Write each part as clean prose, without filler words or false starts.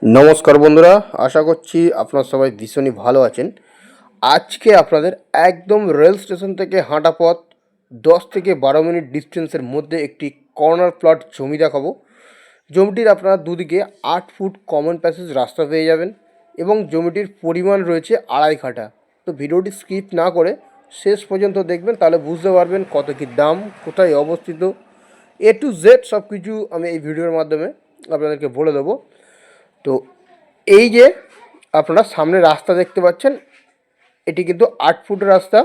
নমস্কার বন্ধুরা, আশা করছি আপনারা সবাই ভীষণই ভালো আছেন। আজকে আপনাদের একদম রেল স্টেশন থেকে হাঁটা পথ 10 থেকে 12 মিনিট ডিস্টেন্সের মধ্যে একটি কর্নার প্লট জমি দেখাবো। জমিটির আপনারা দুদিকে 8 ফুট কমন প্যাসেজ রাস্তা পেয়ে যাবেন এবং জমিটির পরিমাণ রয়েছে 2.5 কাঠা। তো ভিডিওটি স্কিপ না করে শেষ পর্যন্ত দেখবেন, তাহলে বুঝতে পারবেন কত কী দাম, কোথায় অবস্থিত, A to Z সব কিছু আমি এই ভিডিওর মাধ্যমে আপনাদেরকে বলে দেবো। তো এই যে আপনারা সামনে রাস্তা দেখতে পাচ্ছেন, এটি কিন্তু 8 ফুট রাস্তা,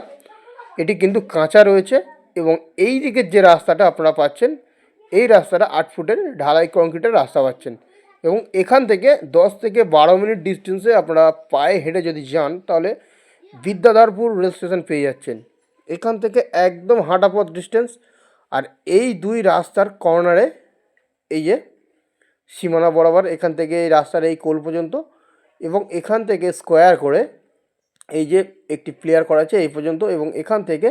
এটি কিন্তু কাঁচা রয়েছে এবং এই দিকের যে রাস্তাটা আপনারা পাচ্ছেন, এই রাস্তাটা 8 ফুটের ঢালাই কংক্রিটের রাস্তা পাচ্ছেন এবং এখান থেকে 10 থেকে 12 মিনিট ডিস্টেন্সে আপনারা পায়ে হেঁটে যদি যান তাহলে বিদ্যাধরপুর রেল স্টেশন পেয়ে যাচ্ছেন। এখান থেকে একদম হাঁটা পথ ডিস্টেন্স। আর এই দুই রাস্তার কর্নারে এই যে সীমানা বরাবর এখান থেকে এই রাস্তার এই কোল পর্যন্ত এবং এখান থেকে স্কোয়ার করে এই যে একটি প্লেয়ার করা আছে এই পর্যন্ত এবং এখান থেকে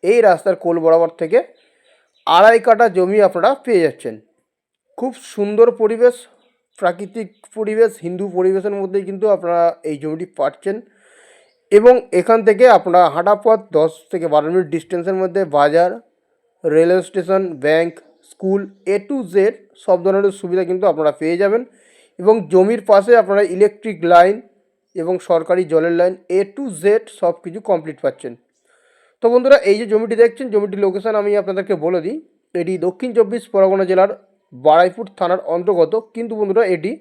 এই রাস্তার কোল বরাবর থেকে 2.5 কাঠা জমি আপনারা পেয়ে যাচ্ছেন। খুব সুন্দর পরিবেশ, প্রাকৃতিক পরিবেশ, হিন্দু পরিবেশের মধ্যেই কিন্তু আপনারা এই জমিটি পাচ্ছেন এবং এখান থেকে আপনারা হাঁটা পথ 10 থেকে 12 মিনিট ডিস্টেন্সের মধ্যে বাজার, railway station, bank, school, A to Z সব ধরনের সুবিধা কিন্তু আপনারা পেয়ে যাবেন এবং জমির পাশে আপনারা ইলেকট্রিক লাইন এবং সরকারি জলের লাইন A to Z সব কিছু কমপ্লিট পাচ্ছেন। তো বন্ধুরা, এই যে জমিটি দেখছেন, জমিটির লোকেশান আমি আপনাদেরকে বলে দিই। এটি দক্ষিণ 24 পরগনা জেলার বারাইপুর থানার অন্তর্গত, কিন্তু বন্ধুরা এটি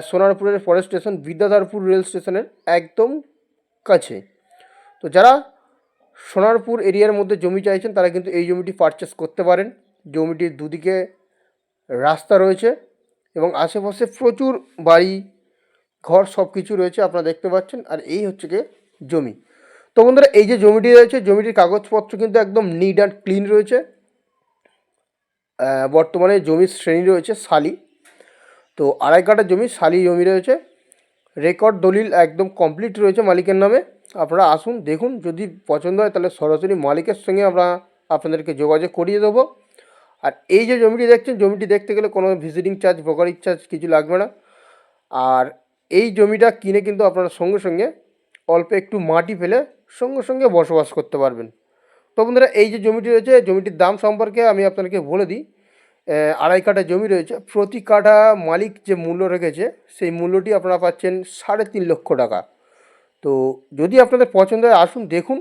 সোনারপুরের পরের স্টেশন বিদ্যাধরপুর রেল স্টেশনের একদম কাছে। তো যারা সোনারপুর এরিয়ার মধ্যে জমি চাইছেন তারা কিন্তু এই জমিটি পারচেস করতে পারেন। জমিটির দুদিকে রাস্তা রয়েছে এবং আশেপাশে প্রচুর বাড়ি ঘর সব কিছু রয়েছে, আপনারা দেখতে পাচ্ছেন। আর এই হচ্ছে গিয়ে জমি। তো বন্ধুরা, এই যে জমিটি রয়েছে, জমিটির কাগজপত্র কিন্তু একদম নিট অ্যান্ড ক্লিন রয়েছে। বর্তমানে জমির শ্রেণী রয়েছে শালি। তো 2.5 কাঠা জমি শালি জমি রয়েছে। রেকর্ড দলিল একদম কমপ্লিট রয়েছে মালিকের নামে। আপনারা আসুন, দেখুন, যদি পছন্দ হয় তাহলে সরাসরি মালিকের সঙ্গে আমরা আপনাদেরকে যোগাযোগ করিয়ে দেবো। আর এই যে জমিটি দেখছেন, জমিটি দেখতে গেলে কোনো ভিজিটিং চার্জ, ব্রোকারেজ চার্জ কিছু লাগবে না। আর এই জমিটা কিনে কিন্তু আপনারা সঙ্গে সঙ্গে অল্প একটু মাটি ফেলে সঙ্গে সঙ্গে বসবাস করতে পারবেন। তো বন্ধুরা, এই যে জমিটি রয়েছে, জমিটির দাম সম্পর্কে আমি আপনাদেরকে বলে দিই। 2.5 কাঠা জমি রয়েছে, প্রতি কাঠা মালিক যে মূল্য রেখেছে সেই মূল্যটি আপনারা পাচ্ছেন 3.5 লক্ষ টাকা। তো যদি আপনাদের পছন্দ হয় আসুন, দেখুন,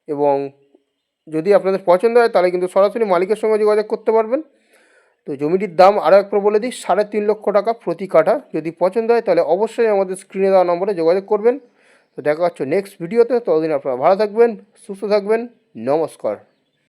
এবং যদি আপনাদের পছন্দ হয় তাহলে কিন্তু সরাসরি মালিকের সঙ্গে যোগাযোগ করতে পারবেন। তো জমিটির দাম আরও একবার বলে দিই, 3.5 লক্ষ টাকা প্রতি কাঠা। যদি পছন্দ হয় তাহলে অবশ্যই আমাদের স্ক্রিনে দেওয়া নম্বরে যোগাযোগ করবেন। তো দেখা হচ্ছে নেক্সট ভিডিওতে। ততদিন আপনারা ভালো থাকবেন, সুস্থ থাকবেন। নমস্কার।